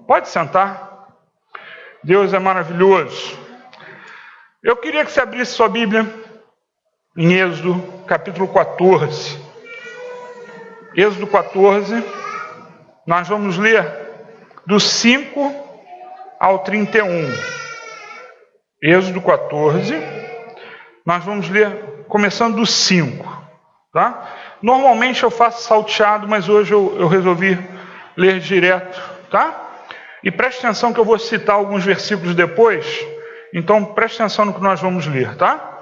Pode sentar. Deus é maravilhoso. Eu queria que você abrisse sua Bíblia em Êxodo, capítulo 14. Êxodo 14, nós vamos ler do 5 ao 31. Êxodo 14, nós vamos ler começando do 5, tá? Normalmente eu faço salteado, mas hoje eu resolvi ler direto, tá? E preste atenção que eu vou citar alguns versículos depois, então preste atenção no que nós vamos ler, tá?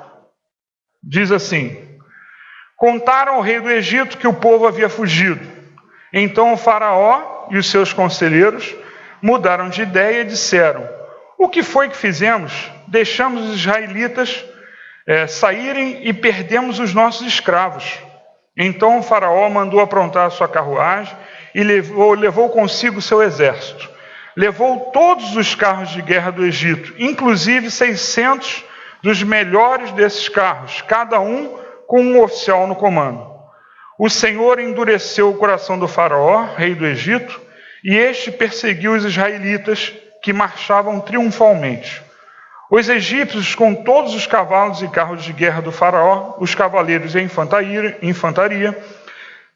Diz assim: contaram ao rei do Egito que o povo havia fugido. Então o faraó e os seus conselheiros mudaram de ideia e disseram: o que foi que fizemos? Deixamos os israelitas saírem e perdemos os nossos escravos. Então o faraó mandou aprontar a sua carruagem e levou consigo seu exército. Levou todos os carros de guerra do Egito, inclusive 600 dos melhores desses carros, cada um com um oficial no comando. O Senhor endureceu o coração do faraó, rei do Egito, e este perseguiu os israelitas que marchavam triunfalmente. Os egípcios, com todos os cavalos e carros de guerra do faraó, os cavaleiros e a infantaria,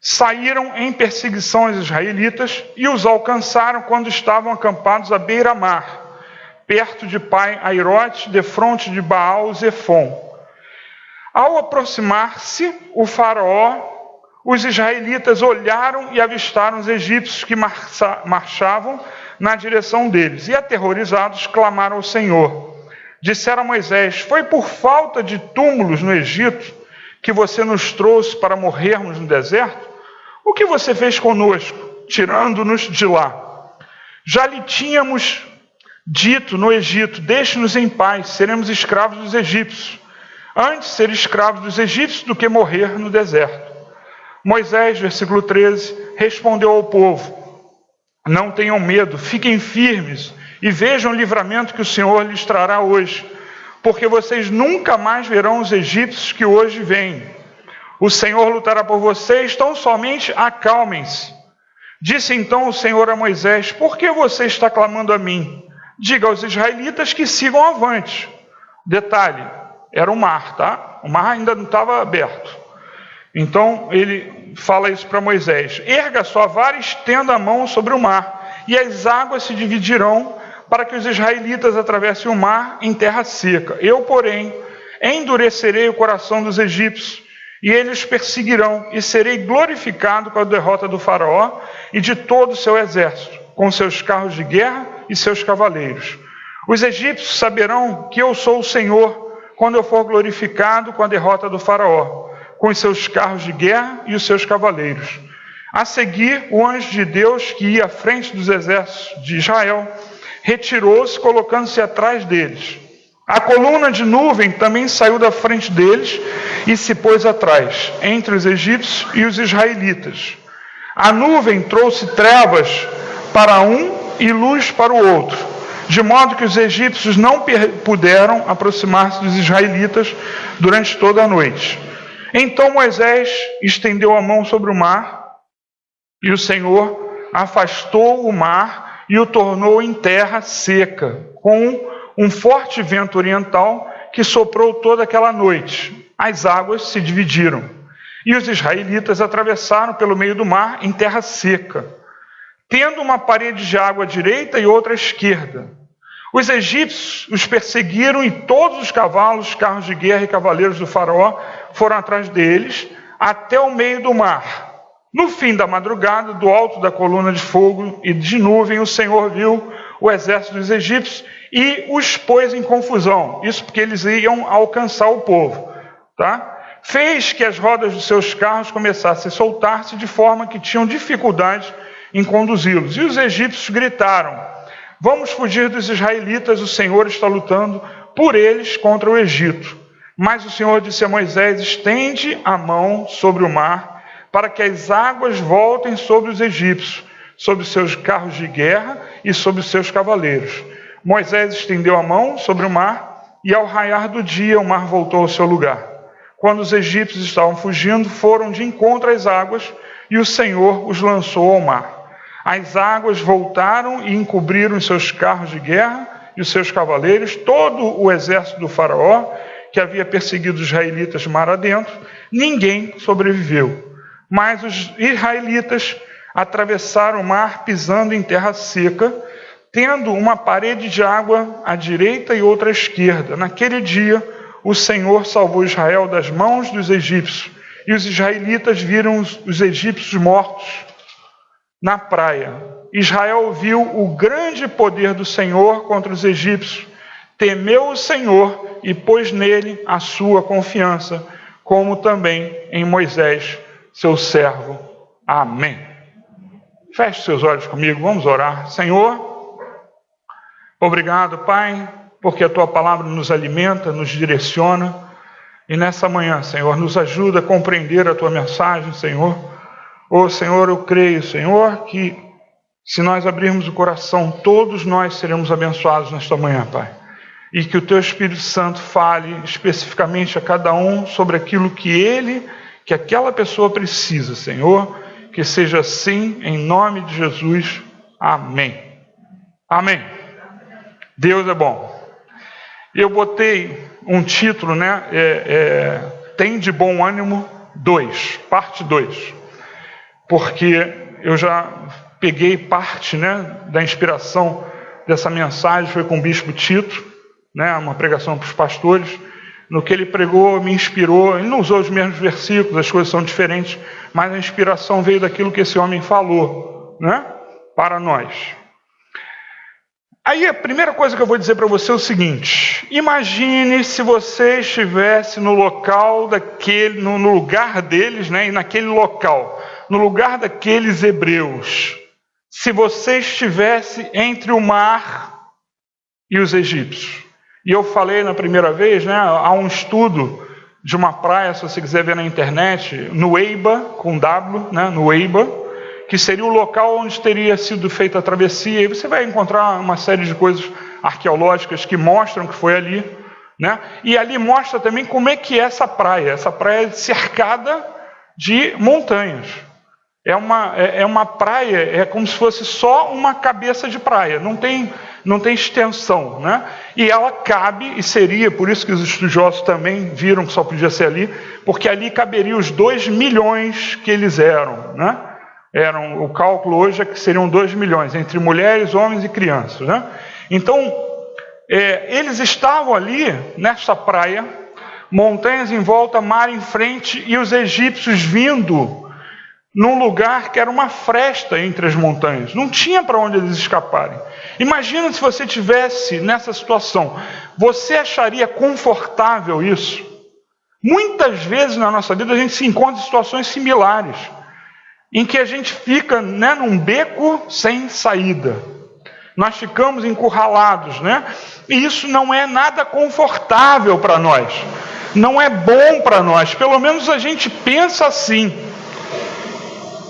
saíram em perseguição aos israelitas e os alcançaram quando estavam acampados à beira-mar, perto de Pai-Airote, defronte de Baal-Zefon. Ao aproximar-se o faraó, os israelitas olharam e avistaram os egípcios que marchavam na direção deles, e aterrorizados clamaram ao Senhor. Disseram a Moisés: foi por falta de túmulos no Egito que você nos trouxe para morrermos no deserto? O que você fez conosco, tirando-nos de lá? Já lhe tínhamos dito no Egito: deixe-nos em paz, seremos escravos dos egípcios. Antes ser escravos dos egípcios do que morrer no deserto. Moisés, versículo 13, respondeu ao povo: não tenham medo, fiquem firmes e vejam o livramento que o Senhor lhes trará hoje, porque vocês nunca mais verão os egípcios que hoje vêm. O Senhor lutará por vocês, tão somente acalmem-se. Disse então o Senhor a Moisés: por que você está clamando a mim? Diga aos israelitas que sigam avante. Detalhe, era o mar, tá? O mar ainda não estava aberto. Então ele fala isso para Moisés: erga sua vara e estenda a mão sobre o mar, e as águas se dividirão para que os israelitas atravessem o mar em terra seca. Eu, porém, endurecerei o coração dos egípcios, e eles perseguirão, e serei glorificado com a derrota do faraó e de todo o seu exército, com seus carros de guerra e seus cavaleiros. Os egípcios saberão que eu sou o Senhor, quando eu for glorificado com a derrota do faraó, com os seus carros de guerra e os seus cavaleiros. A seguir, o anjo de Deus, que ia à frente dos exércitos de Israel, retirou-se, colocando-se atrás deles. A coluna de nuvem também saiu da frente deles e se pôs atrás, entre os egípcios e os israelitas. A nuvem trouxe trevas para um e luz para o outro, de modo que os egípcios não puderam aproximar-se dos israelitas durante toda a noite. Então Moisés estendeu a mão sobre o mar, e o Senhor afastou o mar e o tornou em terra seca, com um forte vento oriental que soprou toda aquela noite. As águas se dividiram, e os israelitas atravessaram pelo meio do mar em terra seca, tendo uma parede de água à direita e outra à esquerda. Os egípcios os perseguiram, e todos os cavalos, carros de guerra e cavaleiros do faraó foram atrás deles, até o meio do mar. No fim da madrugada, do alto da coluna de fogo e de nuvem, o Senhor viu o exército dos egípcios e os pôs em confusão. Isso porque eles iam alcançar o povo, tá? Fez que as rodas dos seus carros começassem a soltar-se, de forma que tinham dificuldade em conduzi-los. E os egípcios gritaram: vamos fugir dos israelitas, o Senhor está lutando por eles contra o Egito. Mas o Senhor disse a Moisés: estende a mão sobre o mar, para que as águas voltem sobre os egípcios, sobre os seus carros de guerra e sobre os seus cavaleiros. Moisés estendeu a mão sobre o mar, e ao raiar do dia o mar voltou ao seu lugar. Quando os egípcios estavam fugindo, foram de encontro às águas, e o Senhor os lançou ao mar. As águas voltaram e encobriram os seus carros de guerra e os seus cavaleiros, todo o exército do faraó, que havia perseguido os israelitas mar adentro. Ninguém sobreviveu. Mas os israelitas atravessaram o mar pisando em terra seca, tendo uma parede de água à direita e outra à esquerda. Naquele dia, o Senhor salvou Israel das mãos dos egípcios, e os israelitas viram os egípcios mortos na praia. Israel viu o grande poder do Senhor contra os egípcios, temeu o Senhor e pôs nele a sua confiança, como também em Moisés, seu servo. Amém. Feche seus olhos comigo, vamos orar. Senhor, obrigado, Pai, porque a Tua palavra nos alimenta, nos direciona, e nessa manhã, Senhor, nos ajuda a compreender a Tua mensagem, Senhor. Senhor, eu creio, Senhor, que se nós abrirmos o coração, todos nós seremos abençoados nesta manhã, Pai. E que o Teu Espírito Santo fale especificamente a cada um sobre aquilo que aquela pessoa precisa, Senhor. Que seja assim, em nome de Jesus. Amém. Amém. Deus é bom. Eu botei um título, né? Tem de bom ânimo 2, parte 2. Porque eu já peguei parte, né, da inspiração dessa mensagem, foi com o Bispo Tito, né, uma pregação para os pastores. No que ele pregou, me inspirou. Ele não usou os mesmos versículos, as coisas são diferentes, mas a inspiração veio daquilo que esse homem falou, né, para nós. Aí a primeira coisa que eu vou dizer para você é o seguinte: imagine se você estivesse no local no lugar deles, né, e naquele local, no lugar daqueles hebreus. Se você estivesse entre o mar e os egípcios. E eu falei na primeira vez, né, há um estudo de uma praia, se você quiser ver na internet, Nuweiba, com W, né, Nuweiba, que seria o local onde teria sido feita a travessia. E você vai encontrar uma série de coisas arqueológicas que mostram que foi ali, né? E ali mostra também como é que é essa praia. Essa praia é cercada de montanhas. É uma praia, é como se fosse só uma cabeça de praia, não tem extensão, né? E ela cabe, e seria, por isso que os estudiosos também viram que só podia ser ali, porque ali caberia os 2 milhões que eles eram, né? O cálculo hoje é que seriam 2 milhões, entre mulheres, homens e crianças, né? Então, eles estavam ali, nessa praia, montanhas em volta, mar em frente, e os egípcios vindo num lugar que era uma fresta entre as montanhas. Não tinha para onde eles escaparem. Imagina se você estivesse nessa situação. Você acharia confortável isso? Muitas vezes na nossa vida a gente se encontra em situações similares, em que a gente fica, né, num beco sem saída. Nós ficamos encurralados, né? E isso não é nada confortável para nós. Não é bom para nós. Pelo menos a gente pensa assim.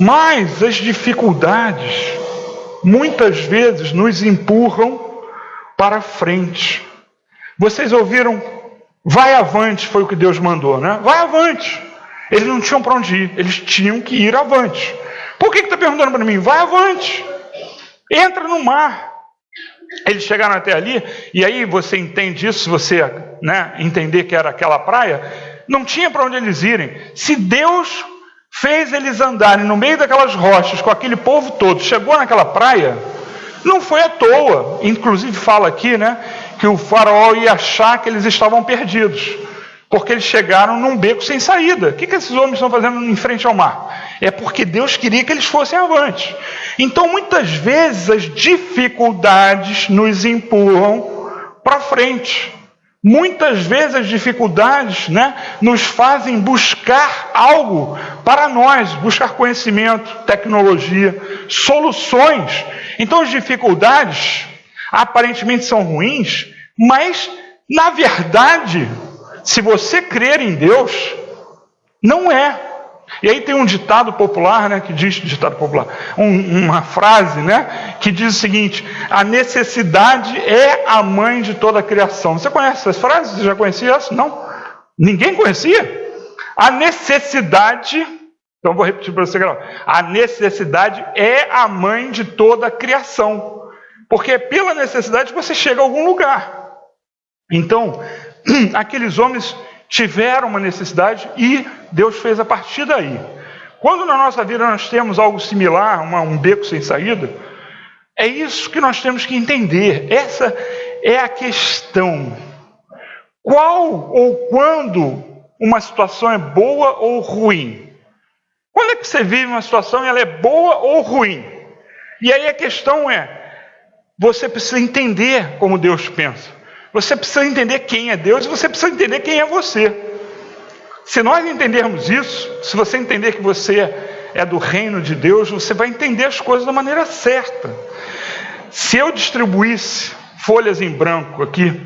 Mas as dificuldades muitas vezes nos empurram para frente. Vocês ouviram? Vai avante, foi o que Deus mandou, né? Vai avante. Eles não tinham para onde ir, eles tinham que ir avante. Por que está perguntando para mim? Vai avante. Entra no mar. Eles chegaram até ali, e aí você entende isso, se você, né, entender que era aquela praia, não tinha para onde eles irem. Se Deus fez eles andarem no meio daquelas rochas com aquele povo todo, chegou naquela praia, não foi à toa. Inclusive fala aqui, né, que o faraó ia achar que eles estavam perdidos, porque eles chegaram num beco sem saída. O que esses homens estão fazendo em frente ao mar? É porque Deus queria que eles fossem avante. Então muitas vezes as dificuldades nos empurram para frente. Muitas vezes as dificuldades, né, nos fazem buscar algo para nós, buscar conhecimento, tecnologia, soluções. Então as dificuldades aparentemente são ruins, mas na verdade, se você crer em Deus, não é. E aí tem um ditado popular, né, que diz, ditado popular, uma frase, né, que diz o seguinte: a necessidade é a mãe de toda a criação. Você conhece essas frases? Você já conhecia essa? Não? Ninguém conhecia? A necessidade, Então vou repetir para você, a necessidade é a mãe de toda a criação, porque é pela necessidade que você chega a algum lugar. Então, aqueles homens tiveram uma necessidade e Deus fez a partir daí. Quando na nossa vida nós temos algo similar, um beco sem saída, é isso que nós temos que entender. Essa é a questão. Qual ou quando uma situação é boa ou ruim? Quando é que você vive uma situação e ela é boa ou ruim? E aí a questão é, você precisa entender como Deus pensa. Você precisa entender quem é Deus e você precisa entender quem é você. Se nós entendermos isso, se você entender que você é do reino de Deus, você vai entender as coisas da maneira certa. Se eu distribuísse folhas em branco aqui,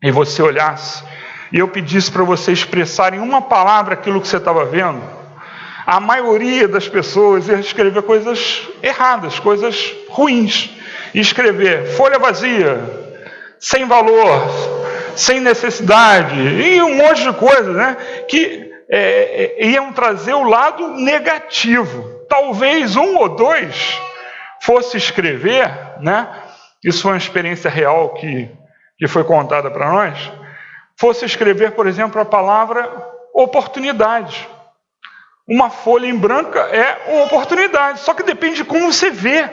e você olhasse, e eu pedisse para você expressar em uma palavra aquilo que você estava vendo, a maioria das pessoas ia escrever coisas erradas, coisas ruins. Ia escrever folha vazia, sem valor, sem necessidade, e um monte de coisas, né? Que iam trazer o lado negativo. Talvez um ou dois fosse escrever, né? Isso foi uma experiência real que foi contada para nós. Fosse escrever, por exemplo, a palavra oportunidade. Uma folha em branca é uma oportunidade, só que depende de como você vê.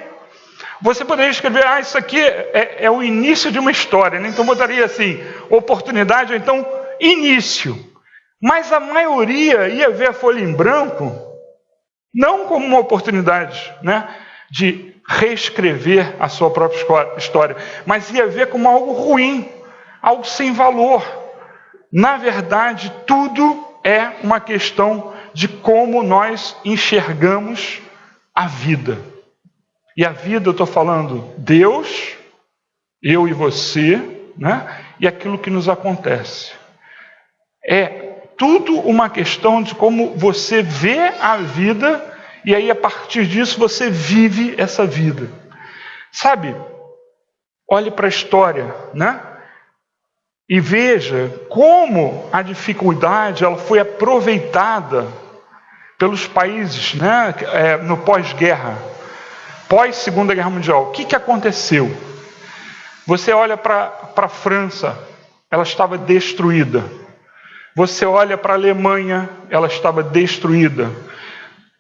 Você poderia escrever, isso aqui é o início de uma história, né? Então botaria assim, oportunidade, ou então início. Mas a maioria ia ver a folha em branco não como uma oportunidade, né, de reescrever a sua própria história, mas ia ver como algo ruim, algo sem valor. Na verdade, tudo é uma questão de como nós enxergamos a vida. E a vida, eu estou falando Deus, eu e você, né? E aquilo que nos acontece. É tudo uma questão de como você vê a vida, e aí a partir disso você vive essa vida. Sabe, olhe para a história, né? E veja como a dificuldade ela foi aproveitada pelos países, né? No pós-guerra, pós-Segunda Guerra Mundial. O que aconteceu? Você olha para a França, ela estava destruída. Você olha para a Alemanha, ela estava destruída.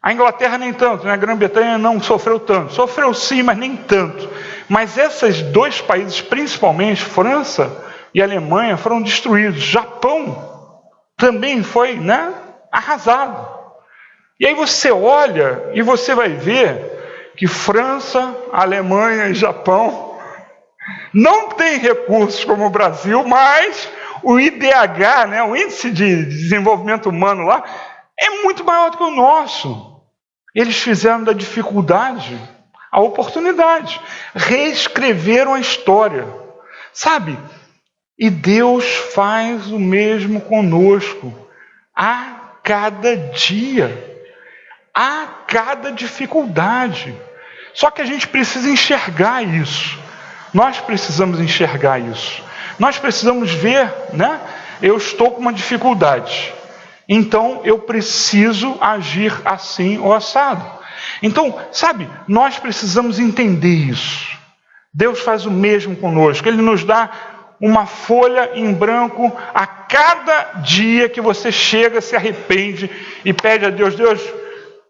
A Inglaterra nem tanto, né? A Grã-Bretanha não sofreu tanto. Sofreu sim, mas nem tanto. Mas esses dois países, principalmente França e Alemanha, foram destruídos. Japão também foi, né, arrasado. E aí você olha e você vai ver que França, Alemanha e Japão não têm recursos como o Brasil, mas o IDH, né, o Índice de Desenvolvimento Humano lá, é muito maior do que o nosso. Eles fizeram da dificuldade a oportunidade, reescreveram a história, sabe? E Deus faz o mesmo conosco, a cada dia, a cada dificuldade. Só que a gente precisa enxergar isso, nós precisamos enxergar isso. Nós precisamos ver, né? Eu estou com uma dificuldade, então eu preciso agir assim ou assado. Então, sabe, nós precisamos entender isso. Deus faz o mesmo conosco. Ele nos dá uma folha em branco a cada dia que você chega, se arrepende e pede a Deus, Deus,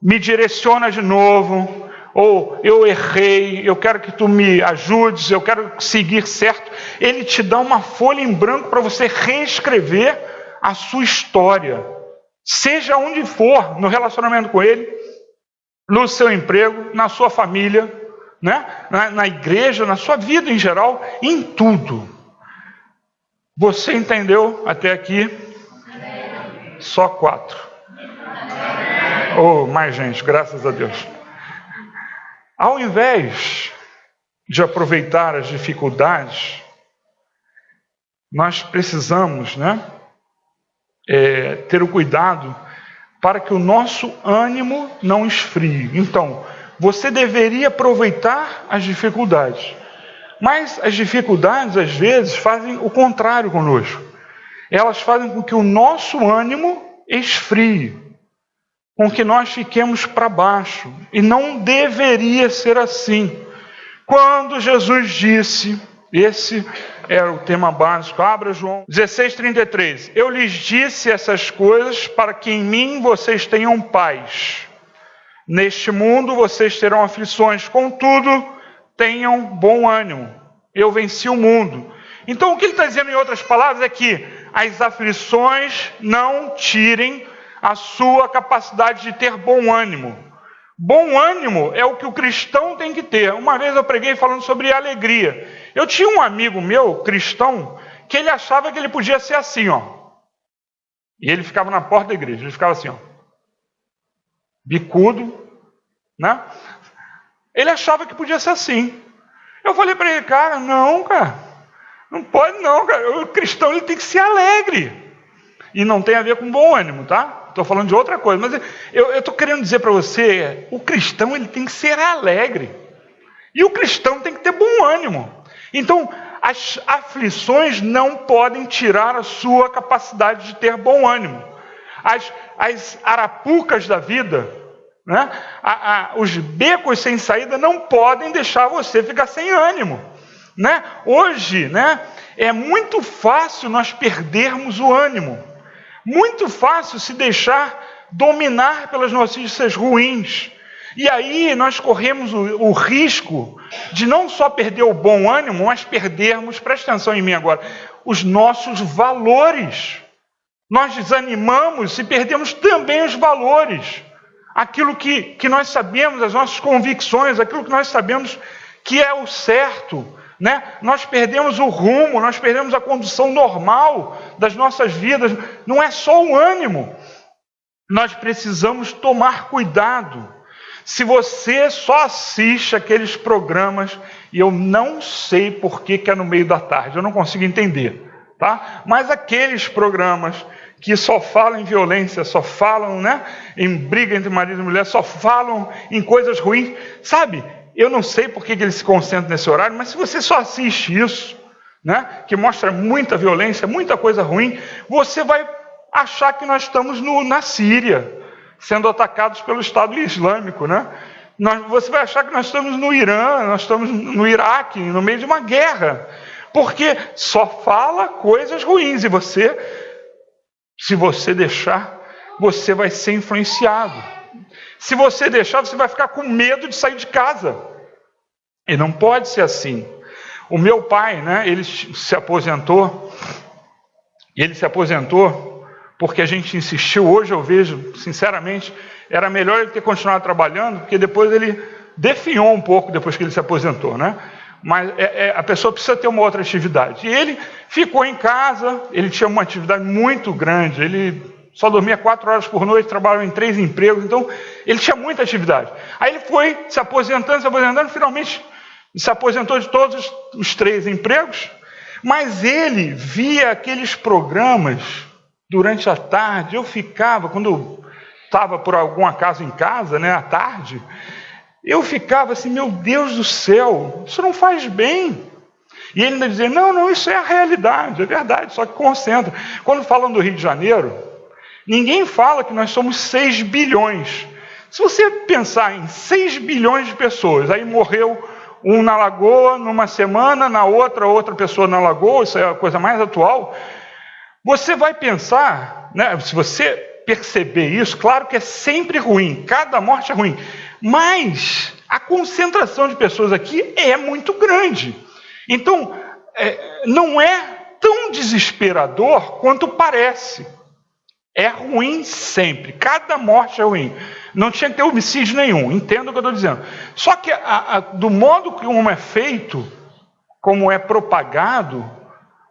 me direciona de novo. Ou eu errei, eu quero que tu me ajudes, eu quero seguir certo. Ele te dá uma folha em branco para você reescrever a sua história. Seja onde for, no relacionamento com Ele, no seu emprego, na sua família, né? na igreja, na sua vida em geral, em tudo. Você entendeu até aqui? Só 4. Oh, mais gente, graças a Deus. Ao invés de aproveitar as dificuldades, nós precisamos, né, ter o cuidado para que o nosso ânimo não esfrie. Então, você deveria aproveitar as dificuldades, mas as dificuldades, às vezes, fazem o contrário conosco. Elas fazem com que o nosso ânimo esfrie. com que nós fiquemos para baixo. E não deveria ser assim. Quando Jesus disse, esse era o tema básico, abra João 16:33. Eu lhes disse essas coisas para que em mim vocês tenham paz. Neste mundo vocês terão aflições, contudo, tenham bom ânimo. Eu venci o mundo. Então o que ele está dizendo em outras palavras é que as aflições não tirem a sua capacidade de ter bom ânimo. Bom ânimo é o que o cristão tem que ter. Uma vez eu preguei falando sobre alegria. Eu tinha um amigo meu, cristão, que ele achava que ele podia ser assim, ó. E ele ficava na porta da igreja, ele ficava assim, ó. Bicudo, né? Ele achava que podia ser assim. Eu falei para ele, cara, não pode não, cara. O cristão ele tem que ser alegre. E não tem a ver com bom ânimo, tá? Estou falando de outra coisa, mas eu estou querendo dizer para você, o cristão ele tem que ser alegre. E o cristão tem que ter bom ânimo. Então, as aflições não podem tirar a sua capacidade de ter bom ânimo. As arapucas da vida, né? Os becos sem saída não podem deixar você ficar sem ânimo. Né? Hoje, né, é muito fácil nós perdermos o ânimo. Muito fácil se deixar dominar pelas notícias ruins. E aí nós corremos o risco de não só perder o bom ânimo, mas perdermos, presta atenção em mim agora, os nossos valores. Nós desanimamos e perdemos também os valores. Aquilo que nós sabemos, as nossas convicções, aquilo que nós sabemos que é o certo. Né? Nós perdemos o rumo, nós perdemos a condução normal das nossas vidas. Não é só o ânimo. Nós precisamos tomar cuidado. Se você só assiste aqueles programas, e eu não sei por que é no meio da tarde, eu não consigo entender, tá? Mas aqueles programas que só falam em violência, só falam, né, em briga entre marido e mulher, só falam em coisas ruins, sabe? Eu não sei por que eles se concentram nesse horário, mas se você só assiste isso, né, que mostra muita violência, muita coisa ruim, você vai achar que nós estamos na Síria, sendo atacados pelo Estado Islâmico, né? Você vai achar que nós estamos no Irã, nós estamos no Iraque, no meio de uma guerra, porque só fala coisas ruins, e você, se você deixar, você vai ser influenciado. Se você deixar, você vai ficar com medo de sair de casa. E não pode ser assim. O meu pai, né, ele se aposentou. E ele se aposentou porque a gente insistiu. Hoje eu vejo, sinceramente, era melhor ele ter continuado trabalhando, porque depois ele definhou um pouco depois que ele se aposentou, né? Mas a pessoa precisa ter uma outra atividade. E ele ficou em casa, ele tinha uma atividade muito grande, ele só dormia 4 horas por noite, trabalhava em 3 empregos, então ele tinha muita atividade. Aí ele foi se aposentando, finalmente se aposentou de todos os 3 empregos, mas ele via aqueles programas durante a tarde. Eu ficava, quando eu estava por algum acaso em casa, né, à tarde, eu ficava assim, meu Deus do céu, isso não faz bem. E ele ainda dizia, não, isso é a realidade, é verdade, só que concentra. Quando falam do Rio de Janeiro, ninguém fala que nós somos 6 bilhões. Se você pensar em 6 bilhões de pessoas, aí morreu um na Lagoa numa semana, na outra pessoa na Lagoa, isso é a coisa mais atual, você vai pensar, né, se você perceber isso, claro que é sempre ruim, cada morte é ruim, mas a concentração de pessoas aqui é muito grande. Então, não é tão desesperador quanto parece. É ruim sempre, cada morte é ruim. Não tinha que ter homicídio nenhum, entenda o que eu estou dizendo. Só que do modo como é feito, como é propagado,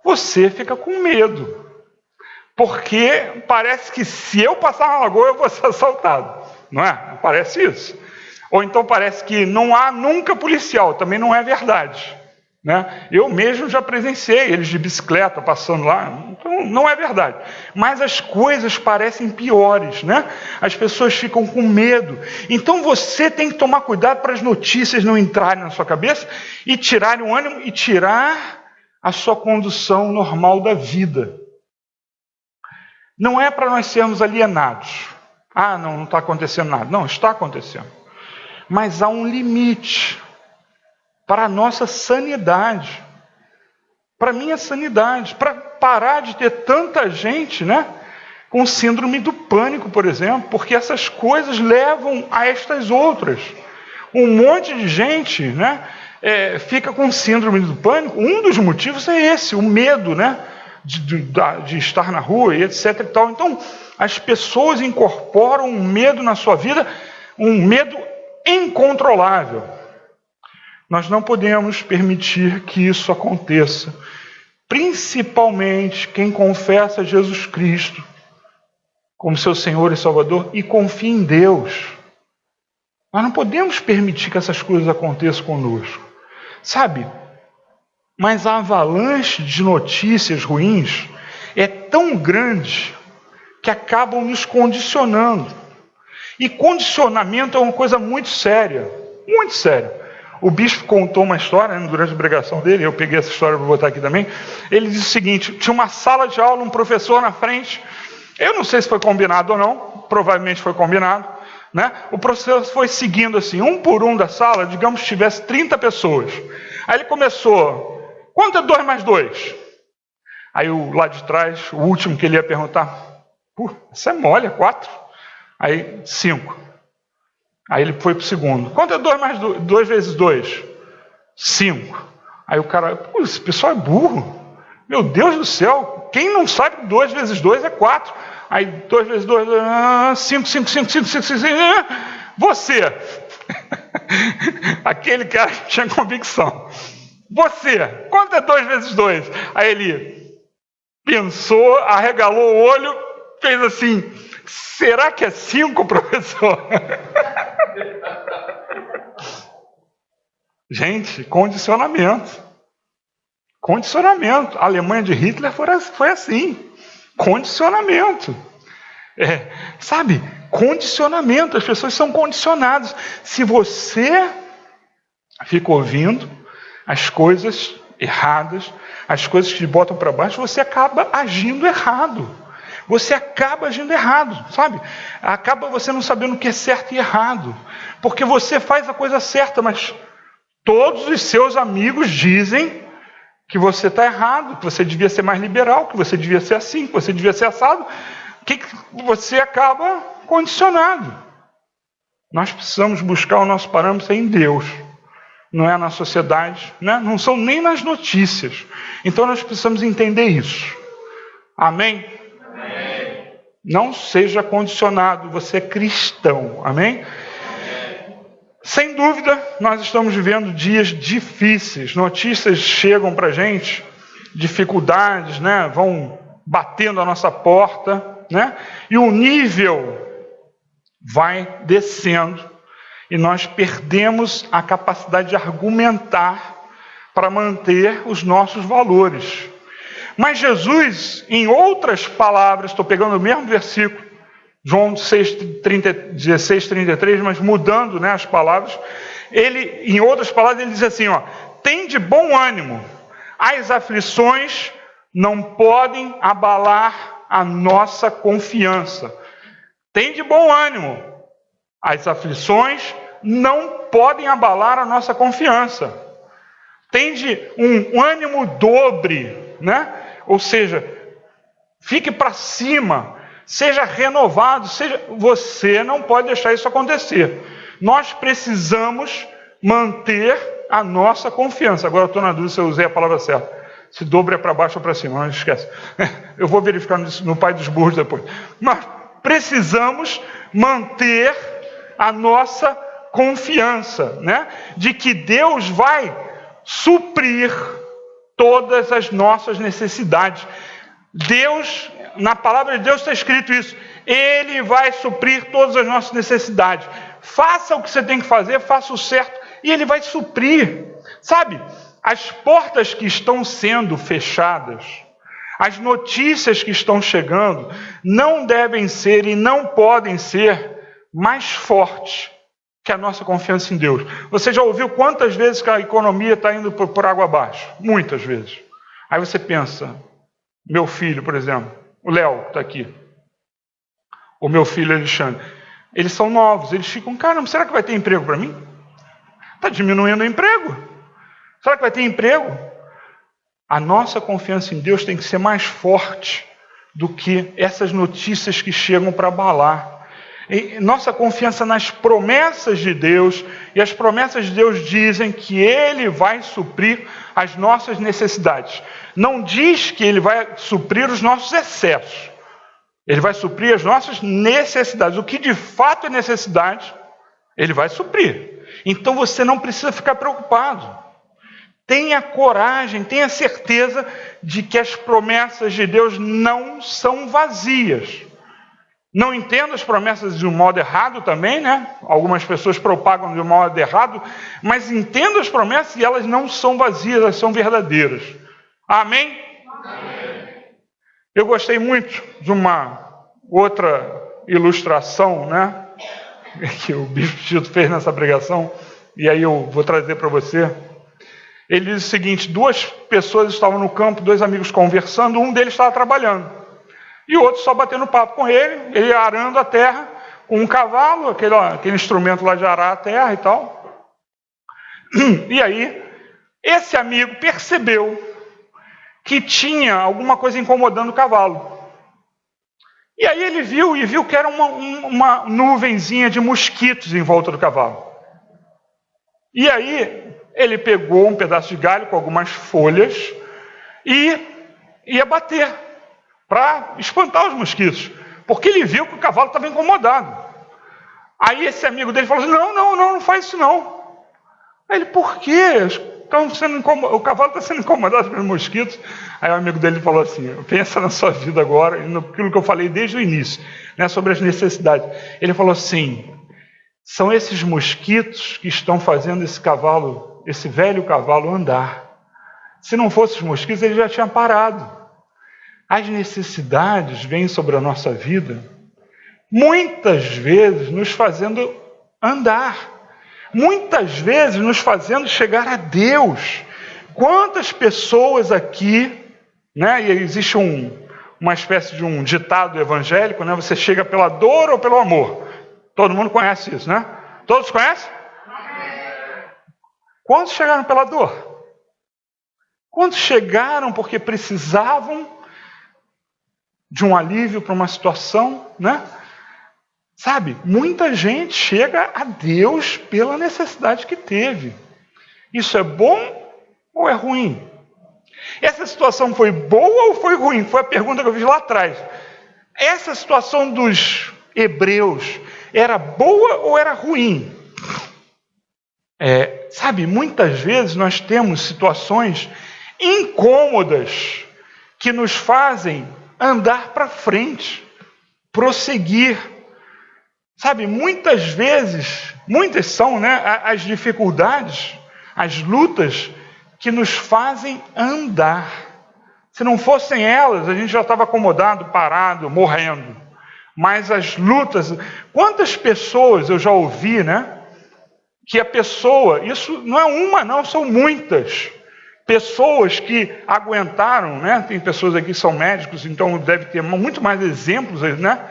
você fica com medo. Porque parece que se eu passar na lagoa eu vou ser assaltado, não é? Parece isso. Ou então parece que não há nunca policial, também não é verdade. Né? Eu mesmo já presenciei eles de bicicleta passando lá, então não é verdade. Mas as coisas parecem piores, né? As pessoas ficam com medo. Então você tem que tomar cuidado para as notícias não entrarem na sua cabeça e tirarem o ânimo e tirar a sua condução normal da vida. Não é para nós sermos alienados. Ah, não está acontecendo nada. Não, está acontecendo. Mas há um limite para a nossa sanidade, para a minha sanidade, para parar de ter tanta gente, né, com síndrome do pânico, por exemplo, porque essas coisas levam a estas outras. Um monte de gente, né, fica com síndrome do pânico. Um dos motivos é esse, o medo, né, de estar na rua e etc. e tal. Então, as pessoas incorporam um medo na sua vida, um medo incontrolável. Nós não podemos permitir que isso aconteça. Principalmente quem confessa Jesus Cristo como seu Senhor e Salvador e confia em Deus. Nós não podemos permitir que essas coisas aconteçam conosco. Sabe? Mas a avalanche de notícias ruins é tão grande que acabam nos condicionando. E condicionamento é uma coisa muito séria. Muito séria. O bispo contou uma história, né, durante a pregação dele, eu peguei essa história para botar aqui também. Ele disse o seguinte: tinha uma sala de aula, um professor na frente. Eu não sei se foi combinado ou não, provavelmente foi combinado, né? O professor foi seguindo assim, um por um da sala, digamos que tivesse 30 pessoas. Aí ele começou: quanto é 2 mais 2? Aí o lá de trás, o último que ele ia perguntar: isso é mole, é 4. Aí 5. Aí ele foi para o segundo: quanto é 2 mais 2? 2 vezes 2? 5. Aí o cara: esse pessoal é burro. Meu Deus do céu, quem não sabe que 2 vezes 2 é 4? Aí 2 vezes 2, 5, 5, 5, 5, 5, 5, 5. Você, aquele cara que tinha convicção. Você, quanto é 2 vezes 2? Aí ele pensou, arregalou o olho, fez assim: será que é 5, professor? Gente, condicionamento. Condicionamento. A Alemanha de Hitler foi assim. Condicionamento. Sabe? Condicionamento. As pessoas são condicionadas. Se você fica ouvindo as coisas erradas, as coisas que te botam para baixo, você acaba agindo errado. Você acaba agindo errado, sabe? Acaba você não sabendo o que é certo e errado. Porque você faz a coisa certa, mas todos os seus amigos dizem que você está errado, que você devia ser mais liberal, que você devia ser assim, que você devia ser assado, que você acaba condicionado. Nós precisamos buscar o nosso parâmetro em Deus, não é na sociedade, né? Não são nem nas notícias. Então nós precisamos entender isso. Amém? Amém. Não seja condicionado, você é cristão. Amém? Sem dúvida, nós estamos vivendo dias difíceis. Notícias chegam para a gente, dificuldades, né? Vão batendo a nossa porta, né? E o nível vai descendo e nós perdemos a capacidade de argumentar para manter os nossos valores. Mas Jesus, em outras palavras, estou pegando o mesmo versículo, João 16, 33, mas mudando, né, as palavras, ele, em outras palavras, ele diz assim, ó: tem de bom ânimo, as aflições não podem abalar a nossa confiança. Tem de bom ânimo, as aflições não podem abalar a nossa confiança. Tem de um ânimo dobre, né? Ou seja, fique para cima, seja renovado, você não pode deixar isso acontecer. Nós precisamos manter a nossa confiança. Agora eu estou na dúvida se eu usei a palavra certa. Se dobre é para baixo ou para cima, não esquece. Eu vou verificar no Pai dos Burros depois. Mas precisamos manter a nossa confiança, né? De que Deus vai suprir todas as nossas necessidades. Deus, na palavra de Deus está escrito isso: Ele vai suprir todas as nossas necessidades. Faça o que você tem que fazer, faça o certo, e Ele vai suprir. Sabe, as portas que estão sendo fechadas, as notícias que estão chegando, não devem ser e não podem ser mais fortes que a nossa confiança em Deus. Você já ouviu quantas vezes que a economia está indo por água abaixo? Muitas vezes. Aí você pensa, meu filho, por exemplo, o Léo está aqui. o meu filho Alexandre. Eles são novos, eles ficam, caramba, será que vai ter emprego para mim? Está diminuindo o emprego. Será que vai ter emprego? A nossa confiança em Deus tem que ser mais forte do que essas notícias que chegam para abalar. E nossa confiança nas promessas de Deus, e as promessas de Deus dizem que Ele vai suprir as nossas necessidades. Não diz que Ele vai suprir os nossos excessos. Ele vai suprir as nossas necessidades. O que de fato é necessidade, Ele vai suprir. Então você não precisa ficar preocupado. Tenha coragem, tenha certeza de que as promessas de Deus não são vazias. Não entenda as promessas de um modo errado também, né? Algumas pessoas propagam de um modo errado, mas entenda as promessas e elas não são vazias, elas são verdadeiras. Amém? Amém. Eu gostei muito de uma outra ilustração, né? Que o Bispo Tito fez nessa pregação, e aí eu vou trazer para você. Ele diz o seguinte: duas pessoas estavam no campo, dois amigos conversando, um deles estava trabalhando, e o outro só batendo papo com ele arando a terra com um cavalo, aquele instrumento lá de arar a terra e tal. E aí, esse amigo percebeu que tinha alguma coisa incomodando o cavalo. E aí ele viu que era uma nuvenzinha de mosquitos em volta do cavalo. E aí ele pegou um pedaço de galho com algumas folhas e ia bater para espantar os mosquitos, porque ele viu que o cavalo estava incomodado. Aí esse amigo dele falou assim: não faz isso não. Aí ele: por quê? O cavalo está sendo incomodado pelos mosquitos. Aí o amigo dele falou assim: pensa na sua vida agora, e naquilo que eu falei desde o início, né, sobre as necessidades. Ele falou assim: são esses mosquitos que estão fazendo esse velho cavalo andar. Se não fossem os mosquitos, ele já tinha parado. As necessidades vêm sobre a nossa vida, muitas vezes nos fazendo andar, muitas vezes nos fazendo chegar a Deus. Quantas pessoas aqui, né, e existe uma espécie de um ditado evangélico, né, você chega pela dor ou pelo amor? Todo mundo conhece isso, né? Todos conhecem? Quantos chegaram pela dor? Quantos chegaram porque precisavam de um alívio para uma situação, né? Sabe, muita gente chega a Deus pela necessidade que teve. Isso é bom ou é ruim? Essa situação foi boa ou foi ruim? Foi a pergunta que eu fiz lá atrás. Essa situação dos hebreus era boa ou era ruim? Sabe, muitas vezes nós temos situações incômodas que nos fazem andar para frente, prosseguir. Sabe, muitas são, né, as dificuldades, as lutas que nos fazem andar. Se não fossem elas, a gente já estava acomodado, parado, morrendo. Mas as lutas, quantas pessoas eu já ouvi, né, que a pessoa, isso não é uma não, são muitas pessoas que aguentaram, né? Tem pessoas aqui que são médicos, então deve ter muito mais exemplos, né,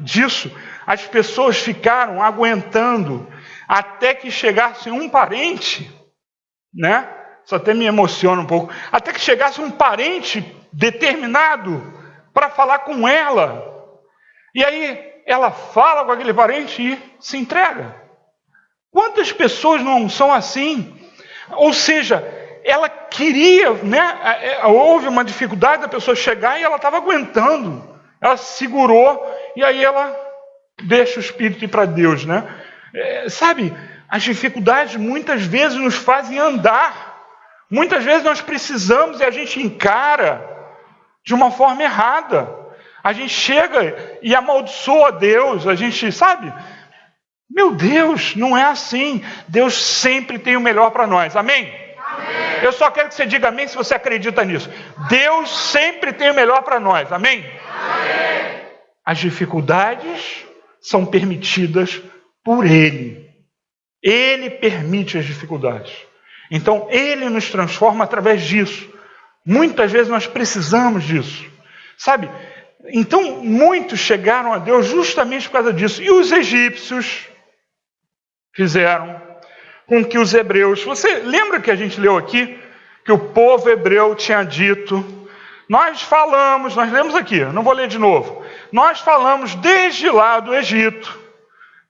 disso. As pessoas ficaram aguentando até que chegasse um parente, né? Isso até me emociona um pouco. Até que chegasse um parente determinado para falar com ela. E aí ela fala com aquele parente e se entrega. Quantas pessoas não são assim? Ou seja, ela queria, né? Houve uma dificuldade da pessoa chegar e ela estava aguentando. Ela se segurou e aí ela deixa o espírito ir para Deus, né? Sabe, as dificuldades muitas vezes nos fazem andar. Muitas vezes nós precisamos e a gente encara de uma forma errada. A gente chega e amaldiçoa Deus. A gente, sabe? Meu Deus, não é assim. Deus sempre tem o melhor para nós. Amém? Amém? Eu só quero que você diga amém se você acredita nisso. Deus sempre tem o melhor para nós. Amém? Amém? As dificuldades são permitidas por Ele. Ele permite as dificuldades. Então, Ele nos transforma através disso. Muitas vezes nós precisamos disso. Sabe, Então, muitos chegaram a Deus justamente por causa disso. E os egípcios fizeram com que os hebreus... Você lembra que a gente leu aqui que o povo hebreu tinha dito... Nós lemos aqui, não vou ler de novo. Nós falamos desde lá do Egito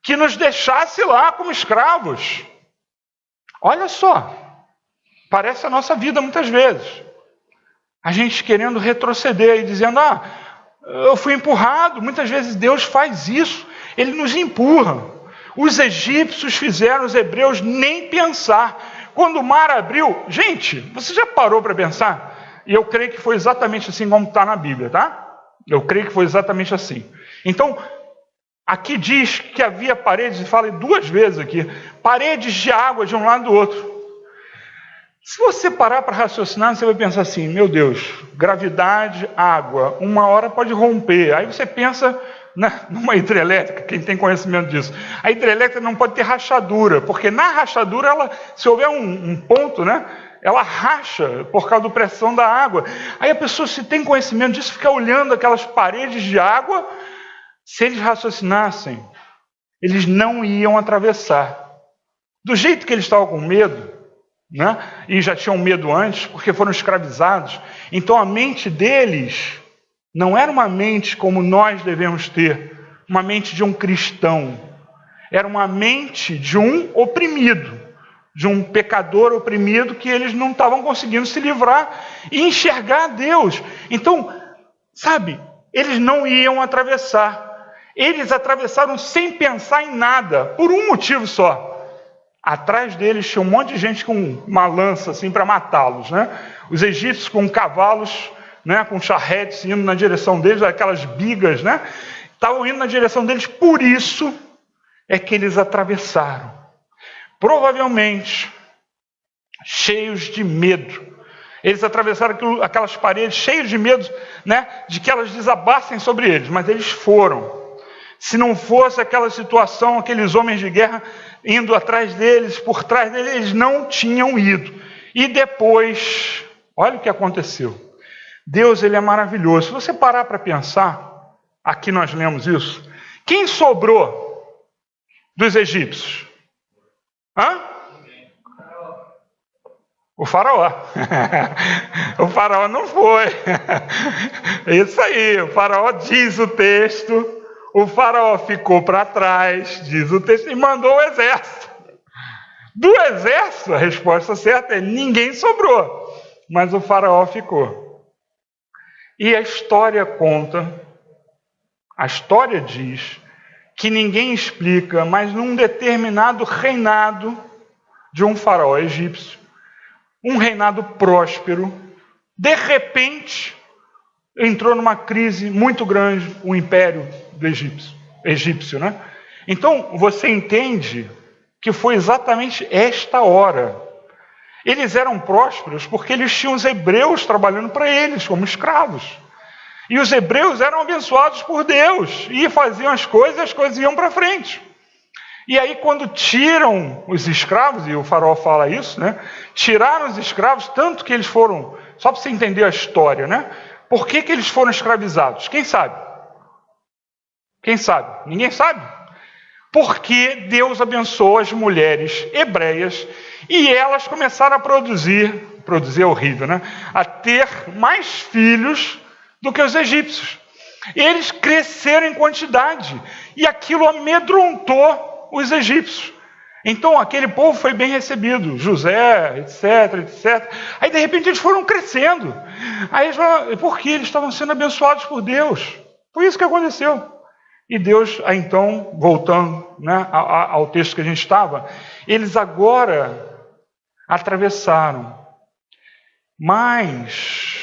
que nos deixasse lá como escravos. Olha só, parece a nossa vida muitas vezes. A gente querendo retroceder e dizendo, eu fui empurrado. Muitas vezes Deus faz isso, Ele nos empurra. Os egípcios fizeram os hebreus nem pensar. Quando o mar abriu, gente, você já parou para pensar? E eu creio que foi exatamente assim como está na Bíblia, tá? Eu creio que foi exatamente assim. Então, aqui diz que havia paredes, e fala 2 vezes aqui, paredes de água de um lado e do outro. Se você parar para raciocinar, você vai pensar assim, meu Deus, gravidade, água, uma hora pode romper. Aí você pensa numa hidrelétrica, quem tem conhecimento disso. A hidrelétrica não pode ter rachadura, porque na rachadura, se houver um ponto, ela racha por causa da pressão da água. Aí a pessoa, se tem conhecimento disso, fica olhando aquelas paredes de água. Se eles raciocinassem, eles não iam atravessar. Do jeito que eles estavam com medo, e já tinham medo antes, porque foram escravizados, então a mente deles não era uma mente como nós devemos ter, uma mente de um cristão. Era uma mente de um oprimido, de um pecador oprimido que eles não estavam conseguindo se livrar e enxergar Deus. Então, eles não iam atravessar. Eles atravessaram sem pensar em nada, por um motivo só. Atrás deles tinha um monte de gente com uma lança assim para matá-los, Os egípcios com cavalos, com charretes indo na direção deles, aquelas bigas, estavam indo na direção deles. Por isso é que eles atravessaram. Provavelmente cheios de medo. Eles atravessaram aquelas paredes cheios de medo, de que elas desabassem sobre eles, mas eles foram. Se não fosse aquela situação, aqueles homens de guerra indo atrás deles, por trás deles, eles não tinham ido. E depois, olha o que aconteceu. Deus, Ele é maravilhoso. Se você parar para pensar, aqui nós lemos isso, quem sobrou dos egípcios? O faraó. O faraó não foi. Isso aí, o faraó diz o texto, o faraó ficou para trás, diz o texto, e mandou o exército. Do exército, a resposta certa é ninguém sobrou, mas o faraó ficou. E a história conta, a história diz, que ninguém explica, mas num determinado reinado de um faraó egípcio, um reinado próspero, de repente entrou numa crise muito grande o império do egípcio, Então você entende que foi exatamente esta hora. Eles eram prósperos porque eles tinham os hebreus trabalhando para eles como escravos. E os hebreus eram abençoados por Deus e faziam as coisas iam para frente. E aí quando tiram os escravos, e o faraó fala isso, tiraram os escravos, tanto que eles foram, só para você entender a história, por que eles foram escravizados? Quem sabe? Quem sabe? Ninguém sabe. Porque Deus abençoou as mulheres hebreias e elas começaram a produzir é horrível, a ter mais filhos do que os egípcios. Eles cresceram em quantidade e aquilo amedrontou os egípcios. Então aquele povo foi bem recebido, José, etc. Aí de repente eles foram crescendo. Aí eles falaram, porque eles estavam sendo abençoados por Deus. Foi isso que aconteceu. E Deus, então, voltando ao texto que a gente estava, eles agora atravessaram. Mas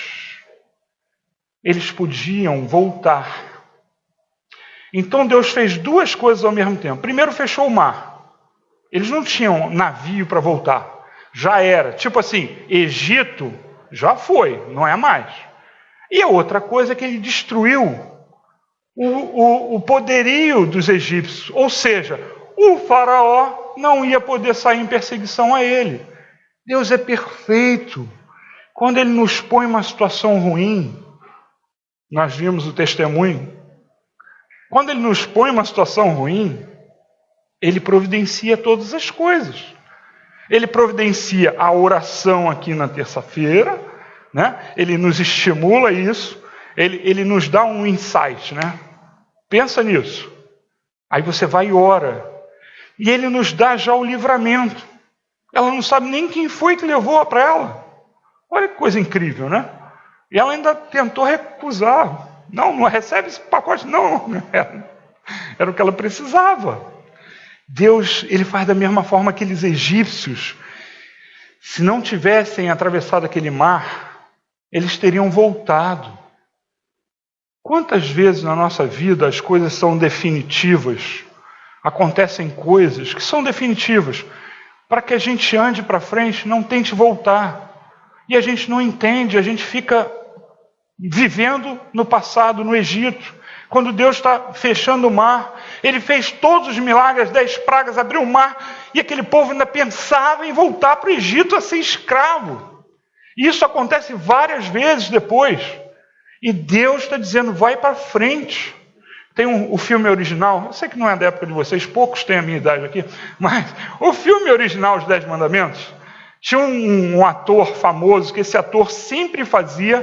eles podiam voltar. Então Deus fez 2 coisas ao mesmo tempo. Primeiro, fechou o mar. Eles não tinham navio para voltar. Já era. Tipo assim, Egito já foi, não é mais. E a outra coisa é que ele destruiu o poderio dos egípcios. Ou seja, o faraó não ia poder sair em perseguição a ele. Deus é perfeito. Quando ele nos põe em uma situação ruim, nós vimos o testemunho, quando Ele nos põe em uma situação ruim, Ele providencia todas as coisas. Ele providencia a oração aqui na terça-feira, né? Ele nos estimula isso, ele nos dá um insight, né? Pensa nisso. Aí você vai e ora. E Ele nos dá já o livramento. Ela não sabe nem quem foi que levou para ela. Olha que coisa incrível, né? E ela ainda tentou recusar. Não recebe esse pacote, não. Era o que ela precisava. Deus, Ele faz da mesma forma que aqueles egípcios. Se não tivessem atravessado aquele mar, eles teriam voltado. Quantas vezes na nossa vida as coisas são definitivas? Acontecem coisas que são definitivas. Para que a gente ande para frente, não tente voltar. E a gente não entende, a gente fica vivendo no passado, no Egito. Quando Deus está fechando o mar, Ele fez todos os milagres, 10 pragas, abriu o mar, e aquele povo ainda pensava em voltar para o Egito a ser escravo. E isso acontece várias vezes depois. E Deus está dizendo, vai para frente. Tem o filme original, eu sei que não é da época de vocês, poucos têm a minha idade aqui, mas o filme original, Os 10 Mandamentos, tinha um ator famoso, que esse ator sempre fazia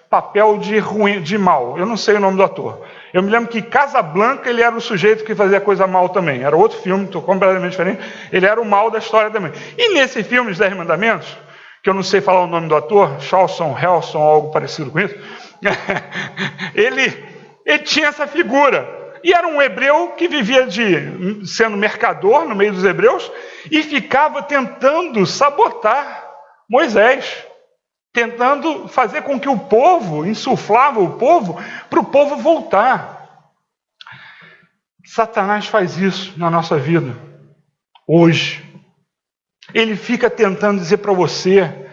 papel de mal. Eu não sei o nome do ator. Eu me lembro que Casablanca, ele era o sujeito que fazia coisa mal também. Era outro filme, completamente diferente. Ele era o mal da história também. E nesse filme, Os 10 Mandamentos, que eu não sei falar o nome do ator, Charlton Heston, ou algo parecido com isso, ele tinha essa figura. E era um hebreu que vivia sendo mercador no meio dos hebreus e ficava tentando sabotar Moisés, tentando fazer com que o povo, insuflava o povo, para o povo voltar. Satanás faz isso na nossa vida, hoje. Ele fica tentando dizer para você,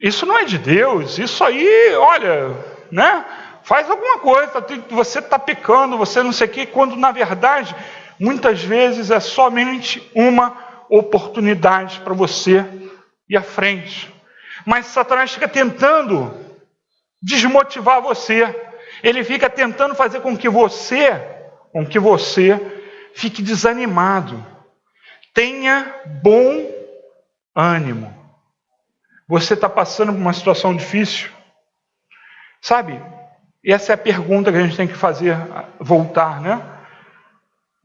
isso não é de Deus, isso aí, olha, né? Faz alguma coisa, você está pecando, você não sei o quê, quando na verdade, muitas vezes é somente uma oportunidade para você ir à frente. Mas Satanás fica tentando desmotivar você. Ele fica tentando fazer com que você fique desanimado. Tenha bom ânimo. Você está passando por uma situação difícil? Sabe? Essa é a pergunta que a gente tem que fazer, voltar, né?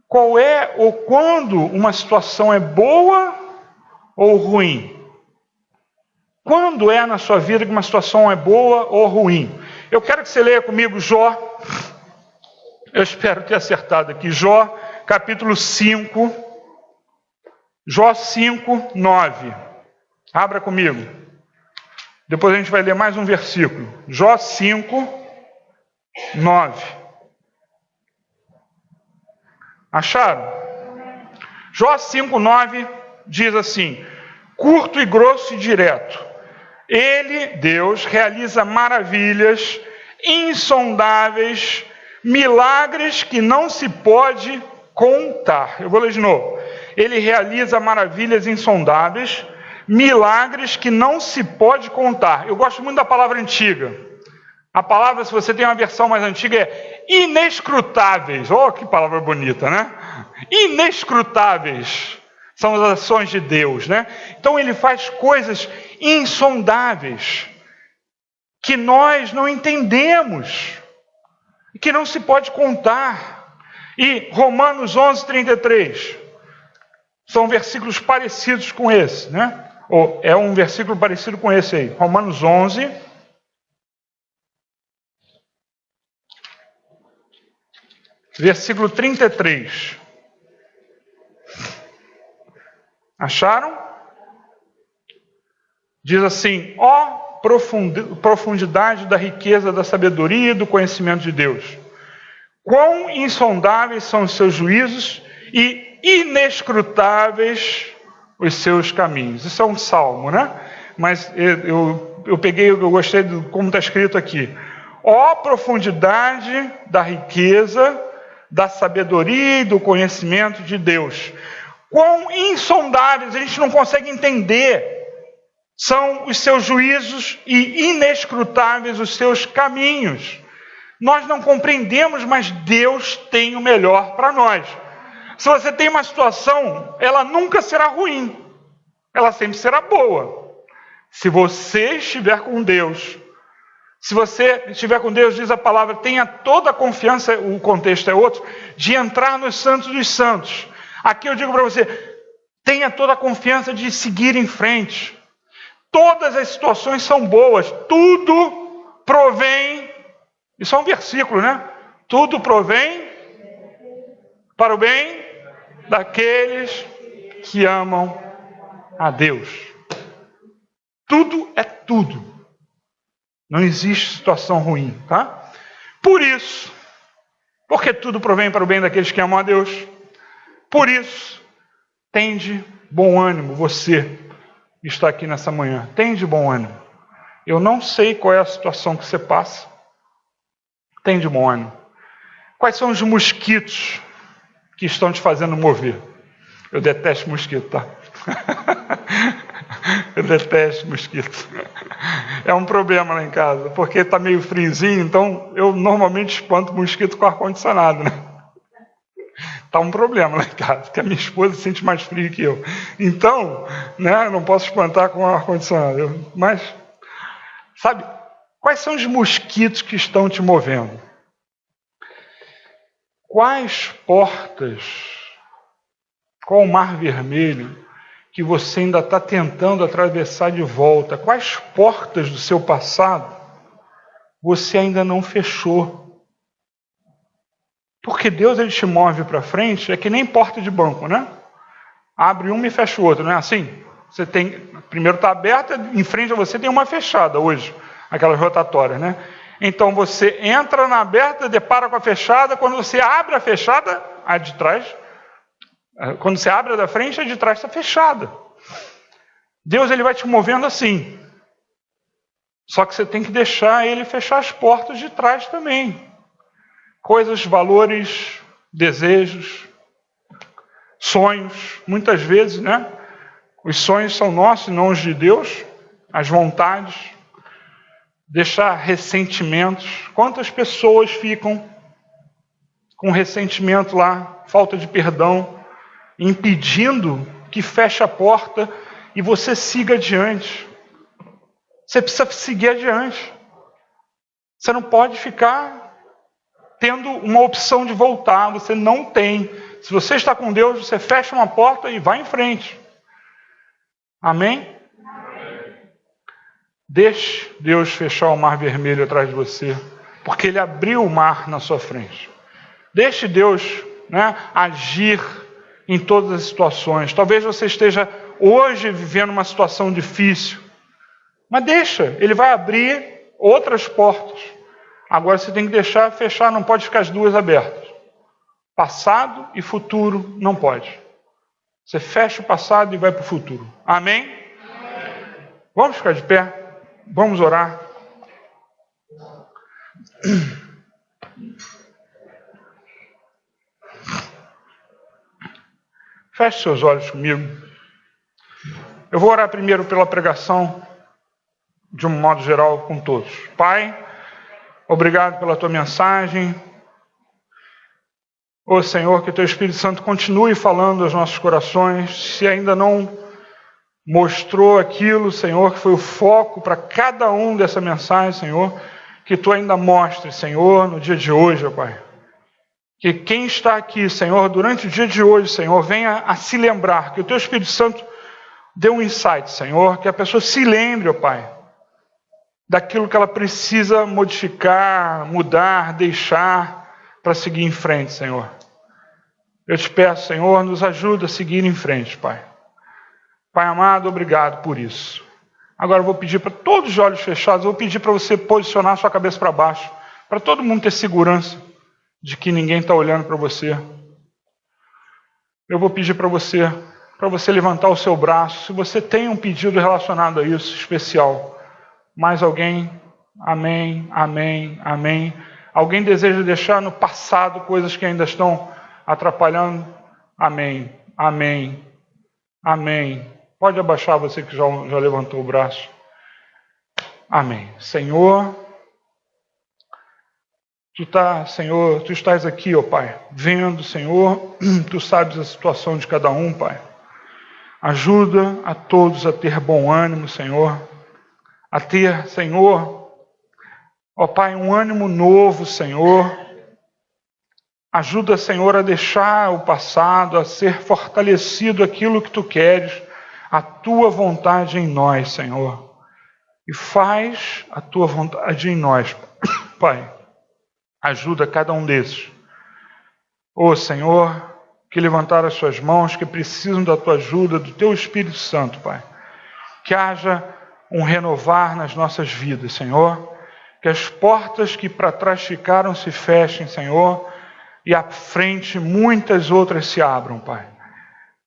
Qual é ou quando uma situação é boa ou ruim? Quando é na sua vida que uma situação é boa ou ruim? Eu quero que você leia comigo Jó. Eu espero ter acertado aqui. Jó, capítulo 5. Jó 5, 9. Abra comigo. Depois a gente vai ler mais um versículo. Jó 5, 9. Acharam? Jó 5, 9 diz assim: curto e grosso e direto. Ele, Deus, realiza maravilhas insondáveis, milagres que não se pode contar. Eu vou ler de novo. Ele realiza maravilhas insondáveis, milagres que não se pode contar. Eu gosto muito da palavra antiga. A palavra, se você tem uma versão mais antiga, é inescrutáveis. Oh, que palavra bonita, né? Inescrutáveis são as ações de Deus, né? Então Ele faz coisas insondáveis que nós não entendemos, que não se pode contar. E Romanos 11, 33 são versículos parecidos com esse, né? Ou é um versículo parecido com esse aí. Romanos 11, versículo 33. Acharam? Diz assim: ó profundidade da riqueza, da sabedoria e do conhecimento de Deus. Quão insondáveis são os seus juízos e inescrutáveis os seus caminhos. Isso é um salmo, né? Mas eu peguei, eu gostei de como está escrito aqui. Ó profundidade da riqueza, da sabedoria e do conhecimento de Deus. Quão insondáveis, a gente não consegue entender, são os seus juízos e inescrutáveis os seus caminhos. Nós não compreendemos, mas Deus tem o melhor para nós. Se você tem uma situação, ela nunca será ruim. Ela sempre será boa. Se você estiver com Deus, se você estiver com Deus, diz a palavra, tenha toda a confiança, o contexto é outro, de entrar nos santos dos santos. Aqui eu digo para você, tenha toda a confiança de seguir em frente. Todas as situações são boas, tudo provém, isso é um versículo, né? Tudo provém para o bem daqueles que amam a Deus. Tudo é tudo. Não existe situação ruim, tá? Por isso, porque tudo provém para o bem daqueles que amam a Deus, por isso, tende bom ânimo, você que está aqui nessa manhã. Tende bom ânimo. Eu não sei qual é a situação que você passa. Tende bom ânimo. Quais são os mosquitos que estão te fazendo mover? Eu detesto mosquito, tá? Eu detesto mosquito. É um problema lá em casa, porque está meio friozinho, então eu normalmente espanto mosquito com ar-condicionado, né? Está um problema lá em casa, porque a minha esposa sente mais frio que eu. Então, né, eu não posso espantar com ar-condicionado. Mas, sabe, quais são os mosquitos que estão te movendo? Quais portas, qual o mar vermelho que você ainda está tentando atravessar de volta? Quais portas do seu passado você ainda não fechou? Porque Deus, ele te move para frente, é que nem porta de banco, né? Abre uma e fecha o outro, não é assim? Você tem, primeiro está aberta, em frente a você tem uma fechada hoje, aquelas rotatórias, né? Então você entra na aberta, depara com a fechada, quando você abre a fechada, a de trás, quando você abre a da frente, a de trás está fechada. Deus, ele vai te movendo assim. Só que você tem que deixar ele fechar as portas de trás também. Coisas, valores, desejos, sonhos, muitas vezes, né? Os sonhos são nossos e não os de Deus, as vontades, deixar ressentimentos. Quantas pessoas ficam com ressentimento lá, falta de perdão, impedindo que feche a porta e você siga adiante? Você precisa seguir adiante. Você não pode ficar tendo uma opção de voltar, você não tem. Se você está com Deus, você fecha uma porta e vai em frente. Amém? Deixe Deus fechar o mar vermelho atrás de você, porque Ele abriu o mar na sua frente. Deixe Deus, né, agir em todas as situações. Talvez você esteja hoje vivendo uma situação difícil, mas deixa, Ele vai abrir outras portas. Agora você tem que deixar fechar, não pode ficar as duas abertas. Passado e futuro não pode. Você fecha o passado e vai para o futuro. Amém? Vamos ficar de pé? Vamos orar? Feche seus olhos comigo. Eu vou orar primeiro pela pregação, de um modo geral, com todos. Pai, obrigado pela tua mensagem. Ô Senhor, que teu Espírito Santo continue falando aos nossos corações. Se ainda não mostrou aquilo, Senhor, que foi o foco para cada um dessa mensagem, Senhor, que tu ainda mostres, Senhor, no dia de hoje, ó Pai. Que quem está aqui, Senhor, durante o dia de hoje, Senhor, venha a se lembrar, que o teu Espírito Santo dê um insight, Senhor, que a pessoa se lembre, ó Pai, daquilo que ela precisa modificar, mudar, deixar para seguir em frente, Senhor. Eu te peço, Senhor, nos ajuda a seguir em frente, Pai. Pai amado, obrigado por isso. Agora eu vou pedir para todos os olhos fechados, eu vou pedir para você posicionar a sua cabeça para baixo, para todo mundo ter segurança de que ninguém está olhando para você. Eu vou pedir para você levantar o seu braço, se você tem um pedido relacionado a isso, especial. Mais alguém? Amém, amém, amém. Alguém deseja deixar no passado coisas que ainda estão atrapalhando? Amém, amém, amém. Pode abaixar você que já levantou o braço. Amém. Senhor, Senhor, Tu estás aqui, ó Pai, vendo, Senhor, Tu sabes a situação de cada um, Pai. Ajuda a todos a ter bom ânimo, Senhor, a ter, Senhor, ó Pai, um ânimo novo, Senhor. Ajuda, Senhor, a deixar o passado, a ser fortalecido aquilo que Tu queres, a Tua vontade em nós, Senhor. E faz a Tua vontade em nós, Pai. Ajuda cada um desses. Ô Senhor, que levantaram as suas mãos, que precisam da Tua ajuda, do Teu Espírito Santo, Pai. Que haja um renovar nas nossas vidas, Senhor. Que as portas que para trás ficaram se fechem, Senhor. E à frente muitas outras se abram, Pai.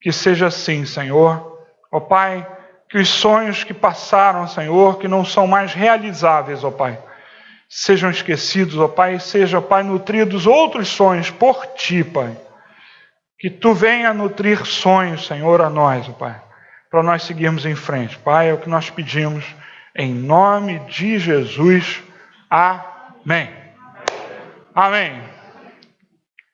Que seja assim, Senhor. Ó Pai, que os sonhos que passaram, Senhor, que não são mais realizáveis, ó Pai, sejam esquecidos, ó Pai, e sejam, ó Pai, nutridos outros sonhos por Ti, Pai. Que Tu venha nutrir sonhos, Senhor, a nós, ó Pai, para nós seguirmos em frente. Pai, é o que nós pedimos, em nome de Jesus. Amém. Amém.